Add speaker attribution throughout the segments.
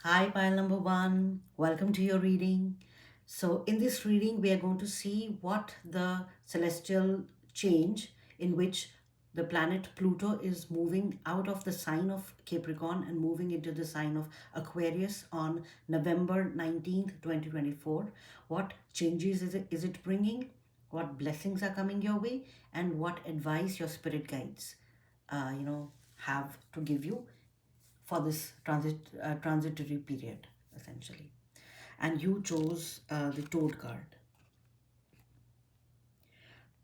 Speaker 1: Hi, pile number one. Welcome to your reading. So, in this reading, we are going to see what the celestial change in which the planet Pluto is moving out of the sign of Capricorn and moving into the sign of Aquarius on November 19th, 2024. What changes is it bringing? What blessings are coming your way? And what advice your spirit guides, have to give you for this transitory period, essentially. And you chose the Toad card.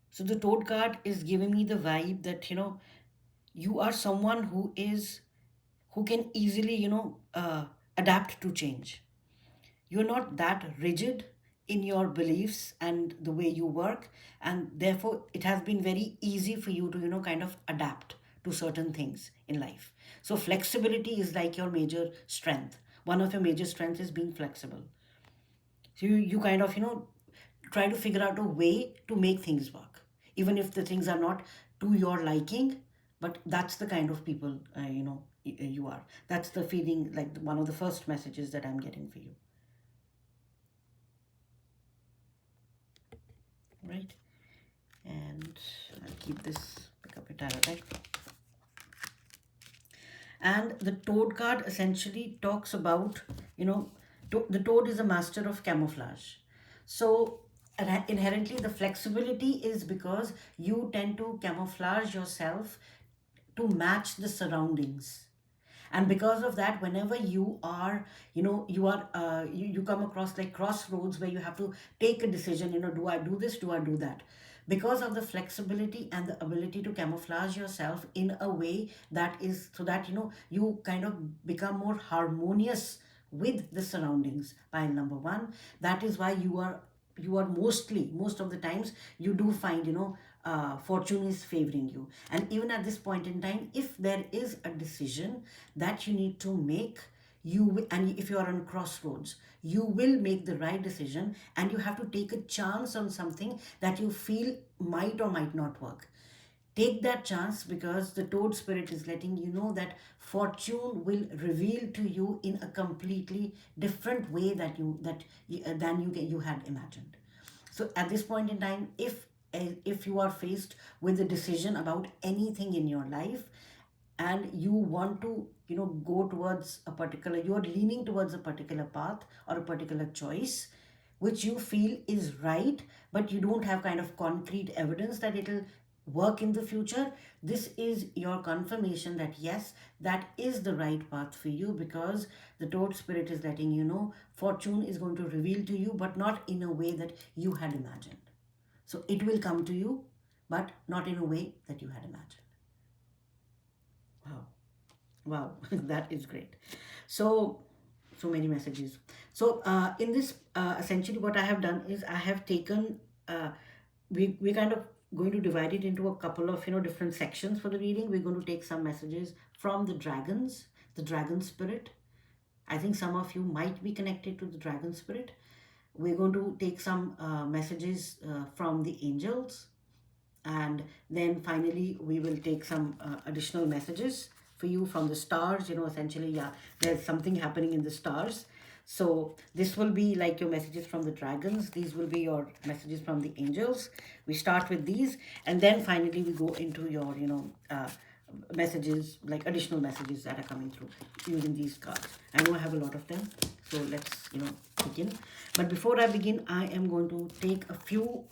Speaker 1: So the Toad card is giving me the vibe that you are someone who can easily adapt to change. You're not that rigid in your beliefs and the way you work, and therefore it has been very easy for you to kind of adapt to certain things in life. So flexibility is like your major strength. One of your major strengths is being flexible. So you kind of try to figure out a way to make things work, even if the things are not to your liking. But that's the kind of people you are. That's the feeling, like one of the first messages that I'm getting for you, right? And I'll keep this, pick up a tarot deck. And the Toad card essentially talks about, the Toad is a master of camouflage. So inherently, the flexibility is because you tend to camouflage yourself to match the surroundings. And because of that, whenever you are you come across like crossroads where you have to take a decision, do I do this, do I do that? Because of the flexibility and the ability to camouflage yourself in a way that is so that you kind of become more harmonious with the surroundings. Pile number one, that is why you are most of the times you do find fortune is favoring you. And even at this point in time, if there is a decision that you need to make, and if you are on crossroads, you will make the right decision, and you have to take a chance on something that you feel might or might not work. Take that chance, because the Toad spirit is letting you know that fortune will reveal to you in a completely different way than you had imagined. So at this point in time, if you are faced with a decision about anything in your life, and you want to go towards a particular, you're leaning towards a particular path or a particular choice which you feel is right, but you don't have kind of concrete evidence that it'll work in the future, this is your confirmation that yes, that is the right path for you, because the Toad spirit is letting you know fortune is going to reveal to you, but not in a way that you had imagined. So it will come to you, but not in a way that you had imagined. Wow. Wow, that is great. So, so many messages. So, in this, essentially, what I have done is I have taken, we kind of going to divide it into a couple of different sections for the reading. We're going to take some messages from the dragon spirit. I think some of you might be connected to the dragon spirit. We're going to take some messages from the angels, and then finally we will take some additional messages for you from the stars. Essentially, yeah, there's something happening in the stars. So this will be like your messages from the dragons, these will be your messages from the angels. We start with these, and then finally we go into your messages, like additional messages that are coming through using these cards. I know I have a lot of them, so let's begin. But before I begin, I am going to take a few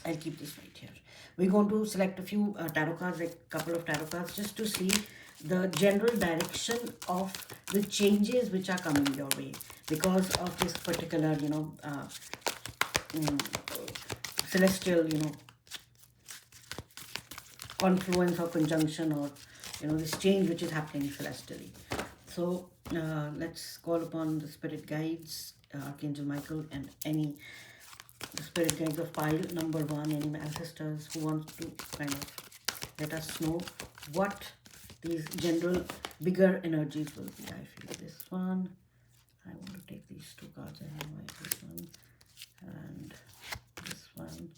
Speaker 1: I'll keep this right here. We're going to select a few tarot cards, like a couple of tarot cards, just to see the general direction of the changes which are coming your way because of this particular, mm, celestial, confluence or conjunction, or this change which is happening celestially. So let's call upon the spirit guides, Archangel Michael, and any spirit guides of pile number one, any ancestors who want to kind of let us know what these general bigger energies will be. I feel this one. I want to take these two cards. I have this one and this one.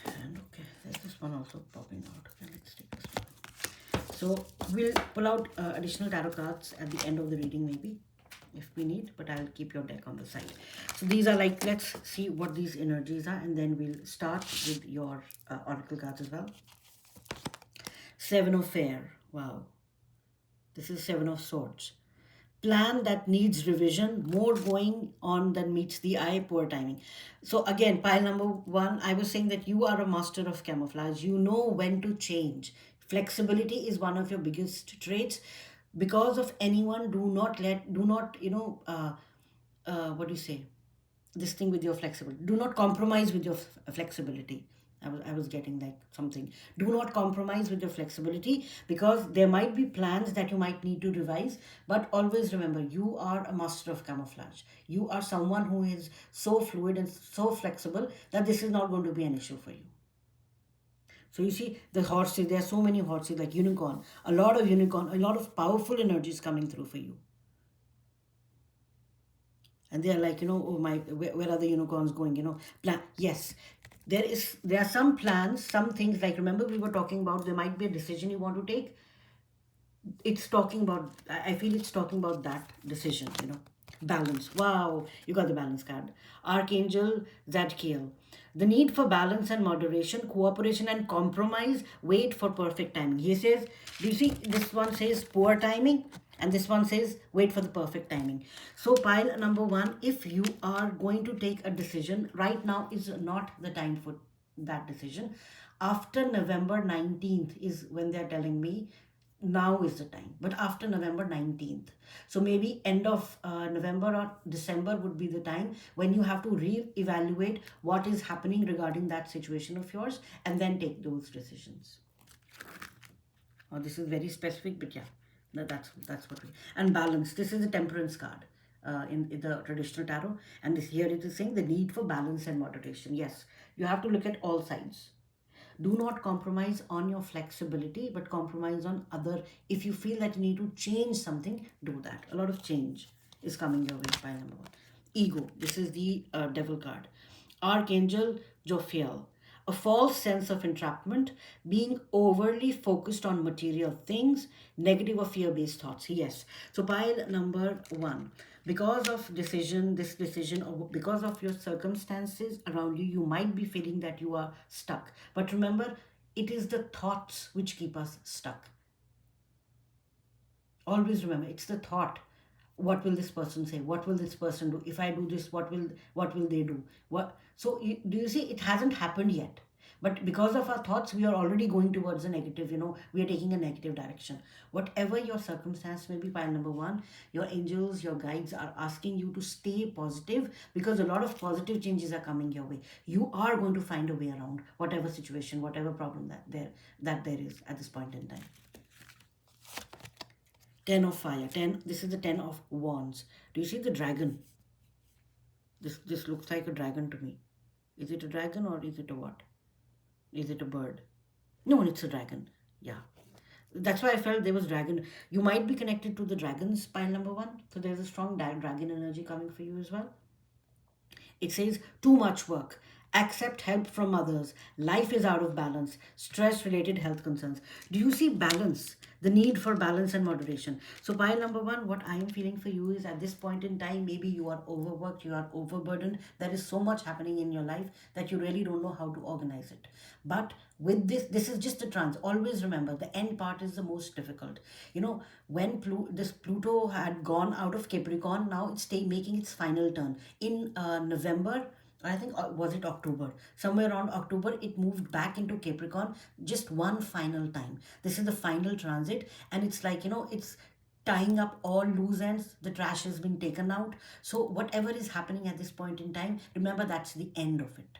Speaker 1: And okay, there's this one also popping out. Okay, let's take this one. So We'll pull out additional tarot cards at the end of the reading, maybe, if we need, but I'll keep your deck on the side. So these are like, let's see what these energies are, and then we'll start with your oracle cards as well. Seven of Air. Wow. This is Seven of Swords. Plan that needs revision, more going on than meets the eye, poor timing. So again, pile number one, I was saying that you are a master of camouflage. You know when to change. Flexibility is one of your biggest traits. Because of anyone, do not, what do you say? This thing with your flexibility. Do not compromise with your flexibility. I was getting like something. Do not compromise with your flexibility, because there might be plans that you might need to revise, but always remember, you are a master of camouflage. You are someone who is so fluid and so flexible that this is not going to be an issue for you. So you see the horses, there are so many horses like unicorn, a lot of unicorn, a lot of powerful energies coming through for you. And they are like, oh my, where are the unicorns going, plan. Yes, there are some plans, some things, like remember we were talking about, there might be a decision you want to take. It's talking about, I feel it's talking about that decision, balance. Wow, you got the balance card. Archangel Zadkiel. The need for balance and moderation, cooperation and compromise, wait for perfect timing. He says, do you see, this one says poor timing, and this one says wait for the perfect timing. So pile number one, if you are going to take a decision, right now is not the time for that decision. After November 19th is when they're telling me, now is the time, but after November 19th. So maybe end of November or December would be the time when you have to re-evaluate what is happening regarding that situation of yours, and then take those decisions. Oh, this is very specific, but yeah, that's what we. And balance, this is a temperance card in the traditional tarot, and this here it is saying the need for balance and moderation. Yes, you have to look at all sides. Do not compromise on your flexibility, but compromise on other. If you feel that you need to change something, do that. A lot of change is coming your way. By number one, ego, this is the devil card. Archangel Jophiel. A false sense of entrapment, being overly focused on material things, negative or fear-based thoughts. Yes. So pile number one, because of this decision, or because of your circumstances around you, you might be feeling that you are stuck. But remember, it is the thoughts which keep us stuck. Always remember, it's the thought. What will this person say? What will this person do? If I do this, what will they do? What? So do you see? It hasn't happened yet. But because of our thoughts, we are already going towards a negative, we are taking a negative direction. Whatever your circumstance may be, pile number one, your angels, your guides are asking you to stay positive, because a lot of positive changes are coming your way. You are going to find a way around whatever situation, whatever problem that there is at this point in time. Ten of Fire. This is the 10 of Wands. Do you see the dragon? This looks like a dragon to me. Is it a dragon or is it a what? Is it a bird? No, it's a dragon. Yeah. That's why I felt there was dragon. You might be connected to the dragon's pile number one. So there's a strong dragon energy coming for you as well. It says too much work. Accept help from others. Life is out of balance. Stress related health concerns. Do you see balance? The need for balance and moderation. So pile number one, what I am feeling for you is at this point in time, maybe you are overworked, you are overburdened. There is so much happening in your life that you really don't know how to organize it. But with this is just a trance. Always remember, the end part is the most difficult. When this Pluto had gone out of Capricorn, now it's making its final turn in November. I think, was it October? Somewhere around October, it moved back into Capricorn just one final time. This is the final transit, and it's like, it's tying up all loose ends. The trash has been taken out. So whatever is happening at this point in time, remember that's the end of it.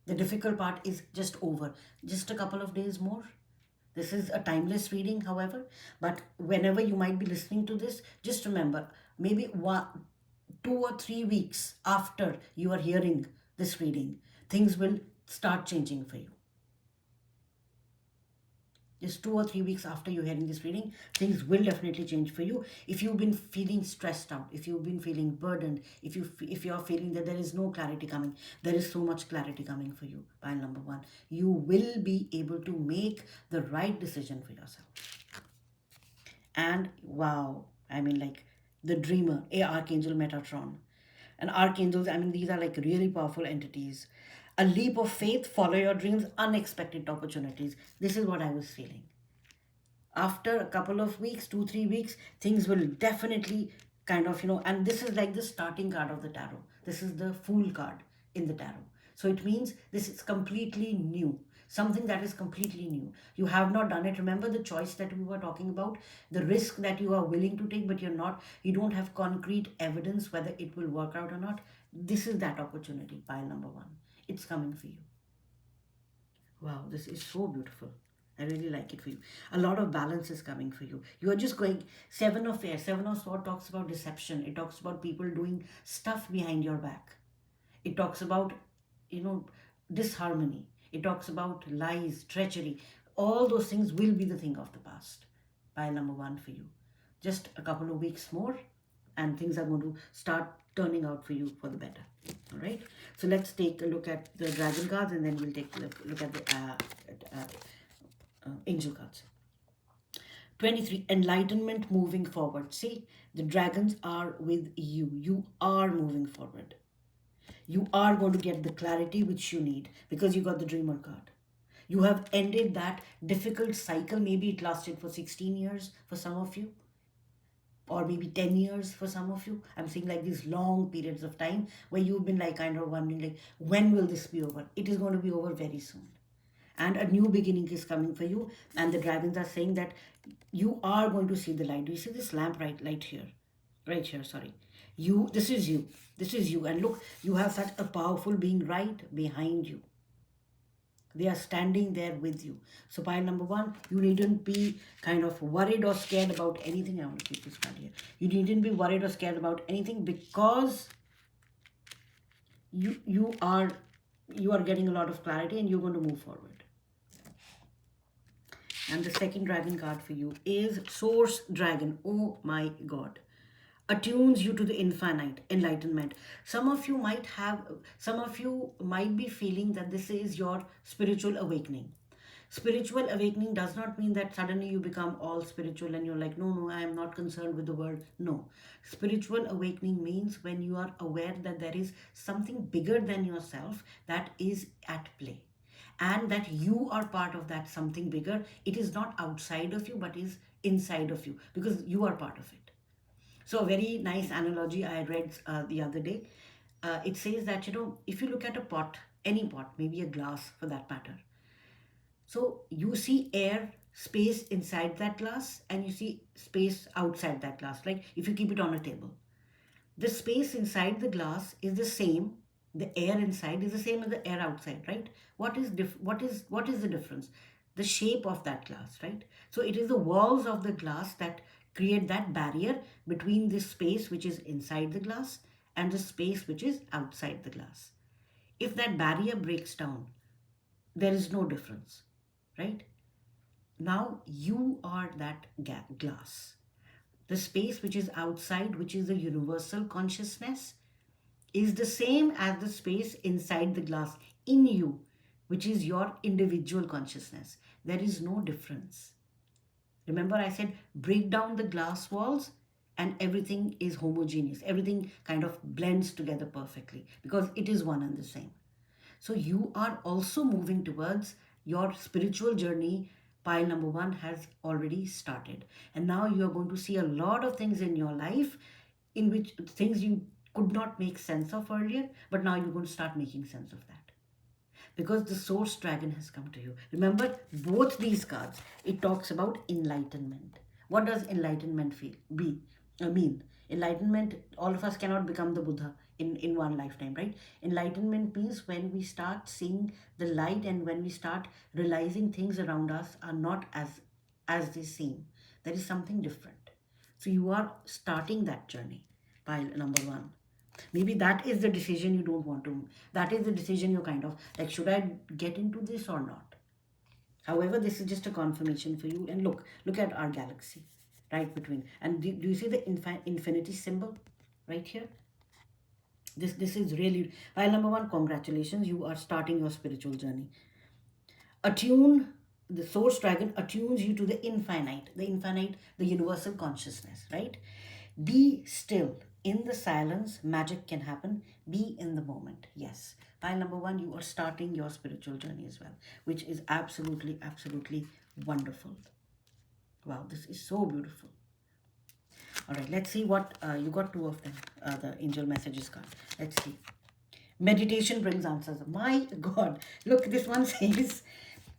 Speaker 1: The difficult part is just over. Just a couple of days more. This is a timeless reading, however, but whenever you might be listening to this, just remember, maybe 2 or 3 weeks after you are hearing this reading, things will start changing for you. Just 2 or 3 weeks after you're hearing this reading, things will definitely change for you. If you've been feeling stressed out, if you've been feeling burdened, if you're feeling that there is no clarity coming, there is so much clarity coming for you. Pile number one, you will be able to make the right decision for yourself. And wow, I mean, like the dreamer, a archangel Metatron. And archangels, I mean, these are like really powerful entities. A leap of faith, follow your dreams, unexpected opportunities. This is what I was feeling. After a couple of weeks, 2 3 weeks, things will definitely kind of, and this is like the starting card of the tarot. This is the Fool card in the tarot. So it means this is completely new, something that is completely new. You have not done it. Remember the choice that we were talking about, the risk that you are willing to take, but you don't have concrete evidence whether it will work out or not. This is that opportunity. Pile number one, it's coming for you. Wow, this is so beautiful. I really like it for you. A lot of balance is coming for you. You are just going. Seven of Air, Seven of Sword talks about deception. It talks about people doing stuff behind your back. It talks about, you know, disharmony. It talks about lies, treachery. All those things will be the thing of the past. Pile number one for you. Just a couple of weeks more, and things are going to start turning out for you for the better. All right. So let's take a look at the dragon cards, and then we'll take a look at the angel cards. 23, enlightenment, moving forward. See, the dragons are with you. You are moving forward. You are going to get the clarity which you need because you got the dreamer card. You have ended that difficult cycle. Maybe it lasted for 16 years for some of you, or maybe 10 years for some of you. I'm saying like these long periods of time where you've been like kind of wondering like, when will this be over? It is going to be over very soon. And a new beginning is coming for you. And the dragons are saying that you are going to see the light. Do you see this lamp light here? Right here, sorry. This is you. This is you. And look, you have such a powerful being right behind you. They are standing there with you. So pile number one, you needn't be kind of worried or scared about anything. I want to keep this card here. You needn't be worried or scared about anything because you are getting a lot of clarity and you're going to move forward. And the second dragon card for you is Source Dragon. Oh my God. Attunes you to the infinite, enlightenment. Some of you might be feeling that this is your spiritual awakening. Spiritual awakening does not mean that suddenly you become all spiritual and you're like, no, no, I am not concerned with the world. No. Spiritual awakening means when you are aware that there is something bigger than yourself that is at play, and that you are part of that something bigger. It is not outside of you but is inside of you because you are part of it. So a very nice analogy I read the other day. It says that, if you look at a pot, any pot, maybe a glass for that matter, so you see air, space inside that glass, and you see space outside that glass. Like if you keep it on a table, the space inside the glass is the same. The air inside is the same as the air outside, right? What is the difference? The shape of that glass, right? So it is the walls of the glass that create that barrier between the space which is inside the glass and the space which is outside the glass. If that barrier breaks down, there is no difference, right? Now you are that glass. The space which is outside, which is the universal consciousness, is the same as the space inside the glass in you, which is your individual consciousness. There is no difference. Remember, I said break down the glass walls and everything is homogeneous. Everything kind of blends together perfectly because it is one and the same. So you are also moving towards your spiritual journey. Pile number one has already started. And now you are going to see a lot of things in your life in which things you could not make sense of earlier, but now you're going to start making sense of that. Because the source dragon has come to you. Remember, both these cards, it talks about enlightenment. What does enlightenment mean? Enlightenment, all of us cannot become the Buddha in one lifetime, right? Enlightenment means when we start seeing the light and when we start realizing things around us are not as they seem. There is something different. So you are starting that journey. Pile number one. Maybe that is the decision you don't want to. That is the decision you're kind of like, should I get into this or not? However, this is just a confirmation for you. And look at our galaxy right between. And do you see the infinity symbol right here? This is really, file number one, congratulations, you are starting your spiritual journey. Attune, the source dragon attunes you to the infinite, the universal consciousness, right? Be still. In the silence, magic can happen. Be in the moment. Yes. Pile number one, you are starting your spiritual journey as well, which is absolutely, absolutely wonderful. Wow, this is so beautiful. All right, let's see what you got. Two of them, the angel messages card. Let's see. Meditation brings answers. My God, look, this one says,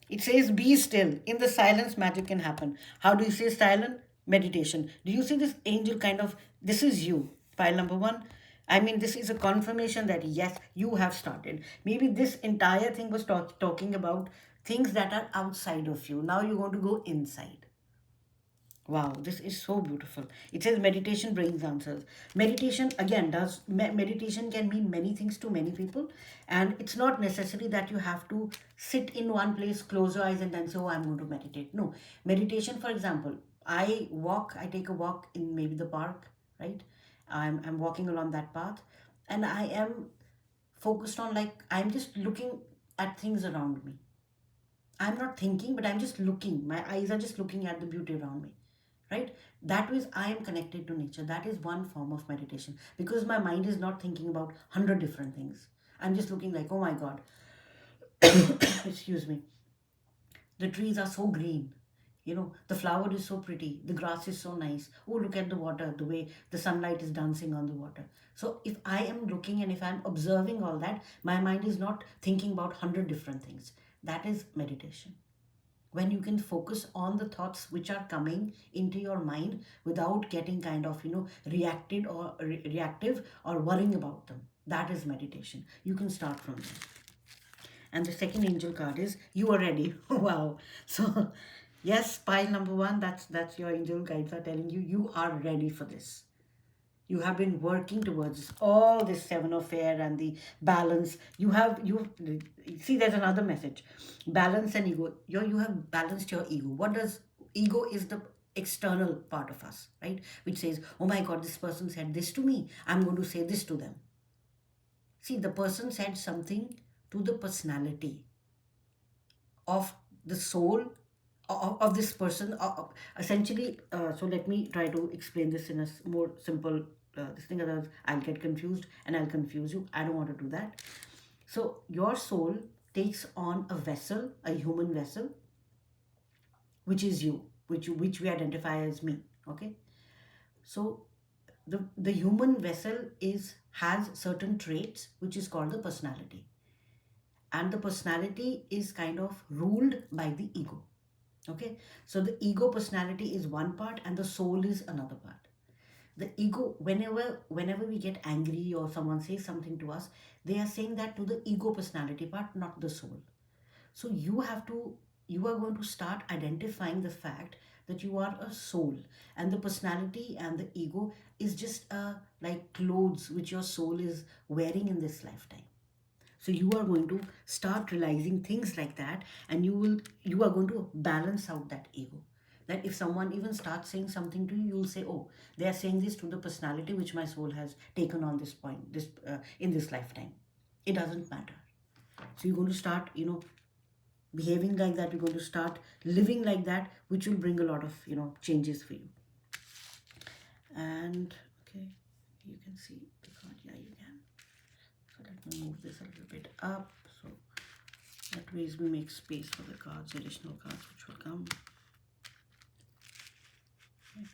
Speaker 1: it says, be still. In the silence, magic can happen. How do you say silent? Meditation. Do you see this angel kind of, this is you, pile number one. I mean, this is a confirmation that yes, you have started. Maybe this entire thing was talking about things that are outside of you. Now you're going to go inside. Wow, this is so beautiful. It says meditation brings answers. Meditation, again, meditation can mean many things to many people. And it's not necessary that you have to sit in one place, close your eyes, and then say, oh, I'm going to meditate. No. Meditation, for example, I take a walk in maybe the park, right? I'm walking along that path, and I am focused on, like, I'm just looking at things around me. I'm not thinking, but I'm just looking. My eyes are just looking at the beauty around me, right? That is, I am connected to nature. That is one form of meditation, because my mind is not thinking about 100 different things. I'm just looking like, oh my God, excuse me, the trees are so green. The flower is so pretty. The grass is so nice. Oh, look at the water, the way the sunlight is dancing on the water. So if I am looking and if I'm observing all that, my mind is not thinking about 100 different things. That is meditation, when you can focus on the thoughts which are coming into your mind without getting kind of reacted or reactive or worrying about them. That is meditation. You can start from there. And the second angel card is you are ready. Wow. So yes, pile number one, that's your angel guides are telling you, you are ready for this. You have been working towards all this seven of air and the balance. You see, there's another message. Balance and ego. You have balanced your ego. What does ego is? The external part of us, right? Which says, oh my God, this person said this to me, I'm going to say this to them. See, the person said something to the personality of the soul of this person, essentially. So let me try to explain this in a more simple this thing, otherwise I'll get confused and I'll confuse you. I don't want to do that. So your soul takes on a vessel, a human vessel, which is you, which we identify as me. Okay. So the human vessel has certain traits, which is called the personality, and the personality is kind of ruled by the ego. Okay, so the ego personality is one part and the soul is another part. The ego, whenever we get angry or someone says something to us, they are saying that to the ego personality part, not the soul. So you are going to start identifying the fact that you are a soul, and the personality and the ego is just like clothes which your soul is wearing in this lifetime. So you are going to start realizing things like that, and you are going to balance out that ego. That if someone even starts saying something to you, you'll say, oh, they are saying this to the personality which my soul has taken on this point, this in this lifetime. It doesn't matter. So you're going to start behaving like that. You're going to start living like that, which will bring a lot of changes for you. And okay, you can see the card. Yeah, you can. So let me move this a little bit up, so that ways we make space for the cards, additional cards which will come. Okay.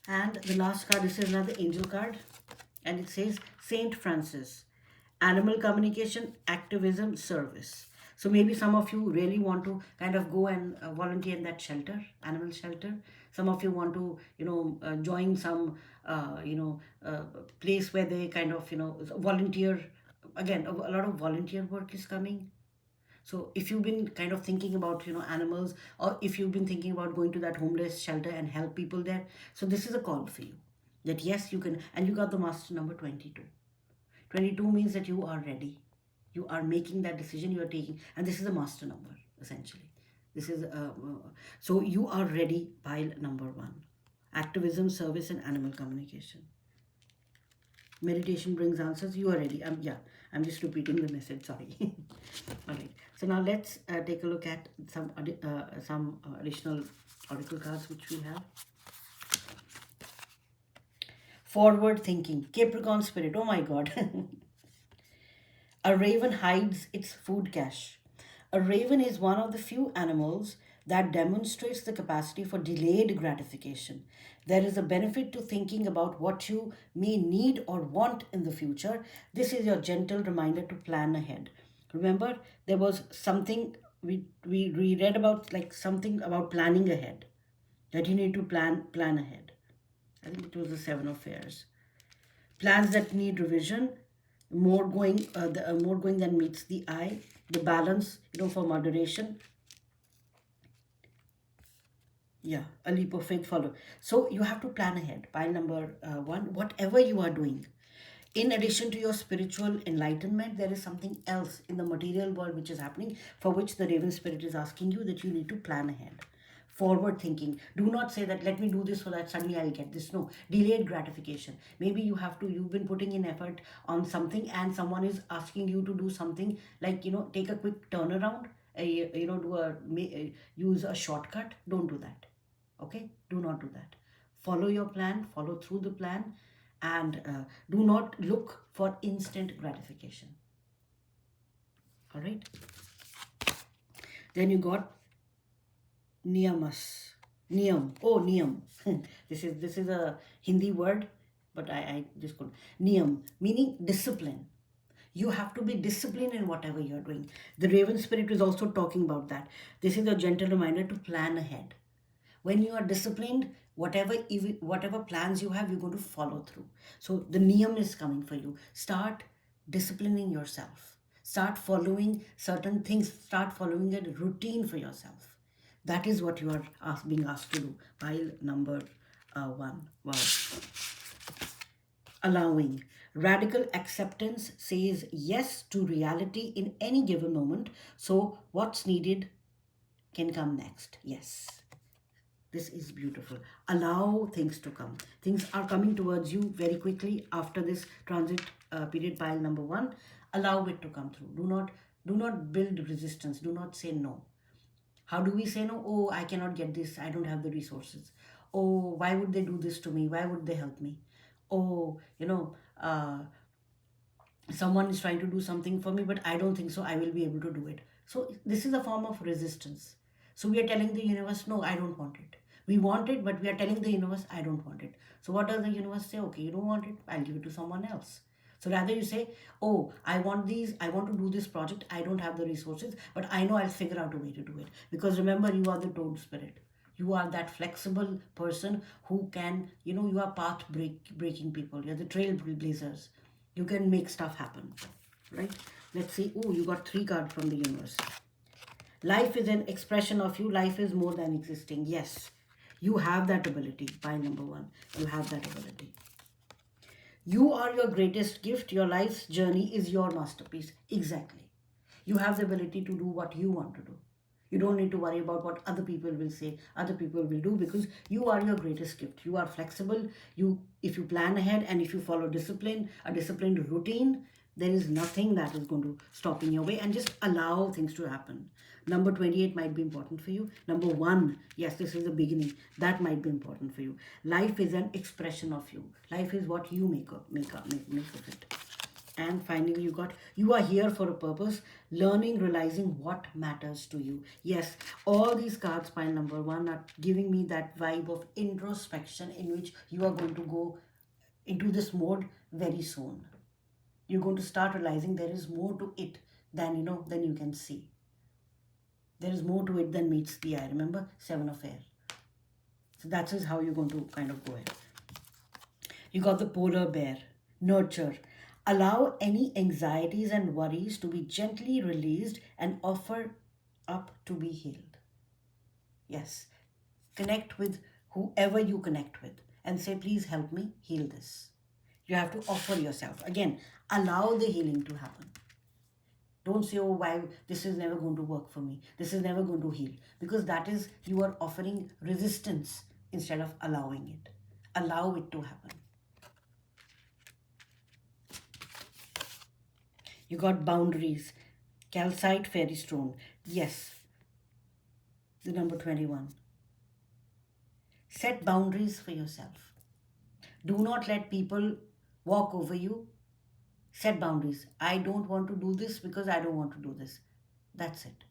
Speaker 1: And the last card, this is another angel card, and it says Saint Francis, animal communication, activism, service. So maybe some of you really want to kind of go and volunteer in that shelter, animal shelter. Some of you want to, join some, place where they kind of, volunteer. Again, a lot of volunteer work is coming. So if you've been kind of thinking about, animals, or if you've been thinking about going to that homeless shelter and help people there, so this is a call for you. That yes, you can, and you got the master number 22. 22 means that you are ready. You are making that decision, you are taking, and this is a master number, essentially. This is, so you are ready, pile number one. Activism, service, and animal communication. Meditation brings answers. You are ready. Yeah, I'm just repeating the message. Sorry. All right. So now let's take a look at some additional oracle cards which we have. Forward thinking. Capricorn spirit. Oh my God. A raven hides its food cache. A raven is one of the few animals that demonstrates the capacity for delayed gratification. There is a benefit to thinking about what you may need or want in the future. This is your gentle reminder to plan ahead. Remember, there was something we read about, like something about planning ahead, that you need to plan ahead. I think it was the Seven of Fairs. Plans that need revision, more going than meets the eye. The balance, for moderation. Yeah, a leap of faith follow. So you have to plan ahead. Pile number one, whatever you are doing. In addition to your spiritual enlightenment, there is something else in the material world which is happening, for which the Raven Spirit is asking you that you need to plan ahead. Forward thinking. Do not say that, let me do this so that suddenly I'll get this. No, delayed gratification. Maybe you've been putting in effort on something and someone is asking you to do something like, take a quick turnaround, use a shortcut. Don't do that. Okay, do not do that. Follow your plan, follow through the plan, and do not look for instant gratification. All right. Then you got niyamas. Niyam. Oh, niyam. This is a Hindi word, but I just couldn't. Niyam, meaning discipline. You have to be disciplined in whatever you're doing. The Raven Spirit is also talking about that. This is a gentle reminder to plan ahead. When you are disciplined, whatever plans you have, you're going to follow through. So the niyam is coming for you. Start disciplining yourself. Start following certain things. Start following a routine for yourself. That is what you are being asked to do. Pile number one. Wow. Allowing. Radical acceptance says yes to reality in any given moment. So what's needed can come next. Yes. This is beautiful. Allow things to come. Things are coming towards you very quickly after this transit period, pile number one. Allow it to come through. Do not build resistance. Do not say no. How do we say no? Oh, I cannot get this. I don't have the resources. Oh, why would they do this to me? Why would they help me? Oh, someone is trying to do something for me, but I don't think so I will be able to do it. So this is a form of resistance. So we are telling the universe, no, I don't want it. We want it, but we are telling the universe, I don't want it. So what does the universe say? Okay, you don't want it, I'll give it to someone else. So rather you say, oh, I want to do this project, I don't have the resources, but I know I'll figure out a way to do it. Because remember, you are the toad spirit. You are that flexible person who can, you are breaking people. You're the trailblazers. You can make stuff happen, right? Let's see. Oh, you got 3 cards from the universe. Life is an expression of you. Life is more than existing. Yes, you have that ability. Pile number one, you have that ability. You are your greatest gift. Your life's journey is your masterpiece. Exactly. You have the ability to do what you want to do. You don't need to worry about what other people will say, other people will do, because you are your greatest gift. You are flexible. If you plan ahead and if you follow a disciplined routine, there is nothing that is going to stop in your way, and just allow things to happen. Number 28 might be important for you. Number 1, yes, this is the beginning. That might be important for you. Life is an expression of you. Life is what you make of it. And finally, you are here for a purpose, learning, realizing what matters to you. Yes, all these cards, pile number 1, are giving me that vibe of introspection, in which you are going to go into this mode very soon. You're going to start realizing there is more to it than you can see. There is more to it than meets the eye. Remember, 7 of air. So that is how you're going to kind of go ahead. You got the polar bear. Nurture. Allow any anxieties and worries to be gently released and offer up to be healed. Yes. Connect with whoever you connect with and say, please help me heal this. You have to offer yourself. Again, allow the healing to happen. Don't say, oh, why this is never going to work for me. This is never going to heal. Because that is, you are offering resistance instead of allowing it. Allow it to happen. You got boundaries. Calcite fairy stone. Yes, the number 21. Set boundaries for yourself. Do not let people walk over you. Set boundaries. I don't want to do this because I don't want to do this. That's it.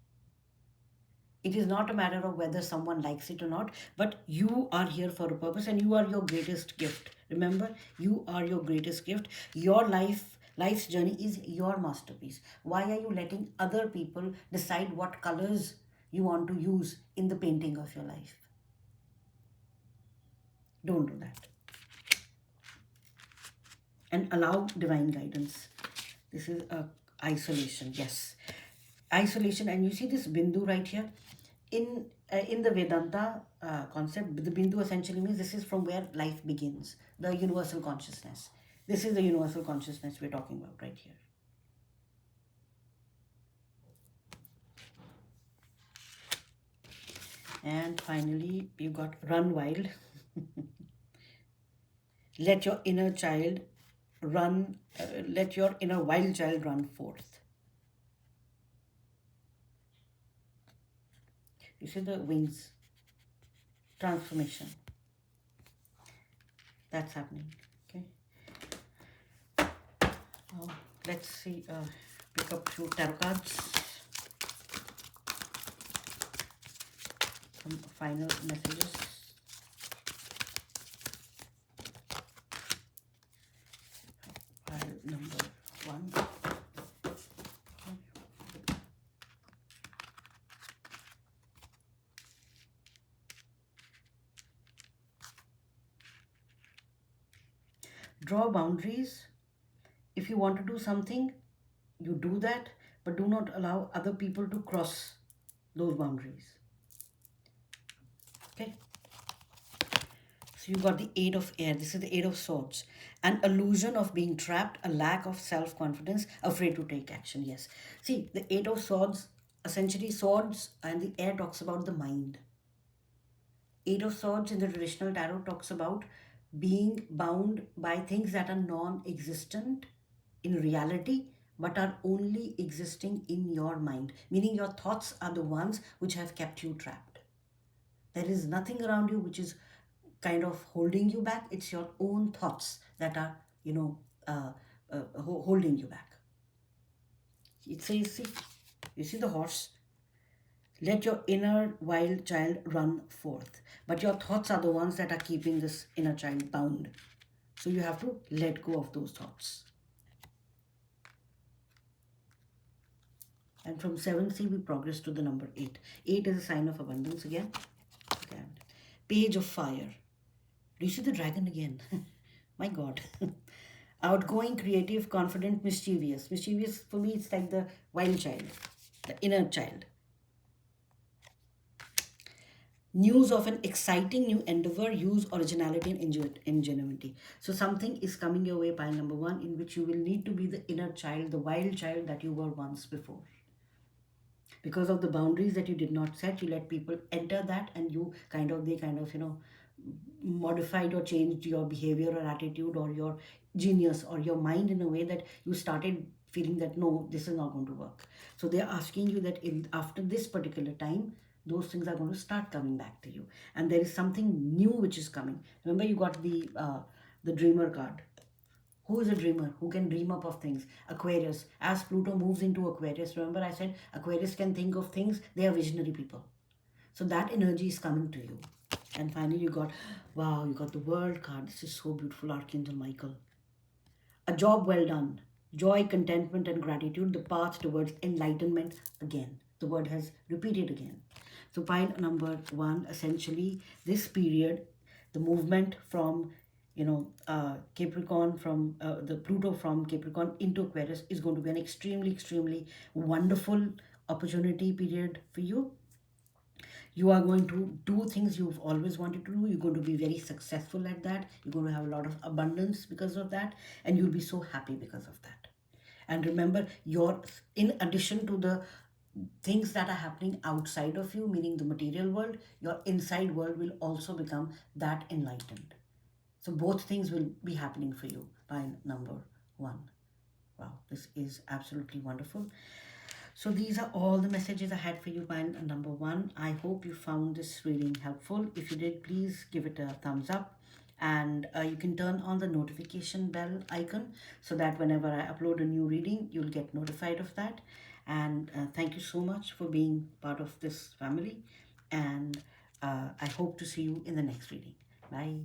Speaker 1: It is not a matter of whether someone likes it or not, but you are here for a purpose and you are your greatest gift. Remember, you are your greatest gift. Your life's journey is your masterpiece. Why are you letting other people decide what colors you want to use in the painting of your life? Don't do that. And allow divine guidance. This is a isolation. Yes, isolation. And you see this bindu right here in the Vedanta concept. The bindu essentially means this is from where life begins, the universal consciousness. This is the universal consciousness we're talking about right here. And finally, you got run wild. Let your inner child run, let your inner wild child run forth. You see the wings, transformation. That's happening. Okay. Now, let's see, pick up few tarot cards. Some final messages. Pile number 1. Draw boundaries. If you want to do something, you do that, but do not allow other people to cross those boundaries. Okay. So you got the 8 of air. This is the 8 of swords. An illusion of being trapped, a lack of self-confidence, afraid to take action. Yes. See, the 8 of swords, essentially swords and the air talks about the mind. 8 of swords in the traditional tarot talks about being bound by things that are non-existent in reality but are only existing in your mind, meaning your thoughts are the ones which have kept you trapped. There is nothing around you which is kind of holding you back. It's your own thoughts that are, holding you back. It says, see, you see the horse? Let your inner wild child run forth. But your thoughts are the ones that are keeping this inner child bound. So you have to let go of those thoughts. And from 7C, we progress to the number 8. 8 is a sign of abundance again. Okay. Page of fire. Do you see the dragon again? My God. Outgoing, creative, confident, mischievous. Mischievous, for me, it's like the wild child, the inner child. News of an exciting new endeavor, use originality and ingenuity. So something is coming your way, pile number 1, in which you will need to be the inner child, the wild child that you were once before. Because of the boundaries that you did not set, you let people enter that, and they modified or changed your behavior or attitude or your genius or your mind in a way that you started feeling that no, this is not going to work. So they're asking you that after this particular time, those things are going to start coming back to you, and there is something new which is coming. Remember, you got the dreamer card. Who is a dreamer? Who can dream up of things? Aquarius. As Pluto moves into Aquarius, remember I said Aquarius can think of things. They are visionary people. So that energy is coming to you. And finally you got, wow, you got the World card. This is so beautiful, Archangel Michael. A job well done. Joy, contentment and gratitude. The path towards enlightenment again. The word has repeated again. So pile number 1, essentially this period, the movement from Capricorn, from the Pluto from Capricorn into Aquarius is going to be an extremely, extremely wonderful opportunity period for you. You are going to do things you've always wanted to do. You're going to be very successful at that. You're going to have a lot of abundance because of that. And you'll be so happy because of that. And remember, your in addition to the things that are happening outside of you, meaning the material world, your inside world will also become that enlightened. So both things will be happening for you by number one. Wow, this is absolutely wonderful. So these are all the messages I had for you by number one. I hope you found this reading helpful. If you did, please give it a thumbs up. And you can turn on the notification bell icon so that whenever I upload a new reading, you'll get notified of that. And thank you so much for being part of this family. And I hope to see you in the next reading. Bye.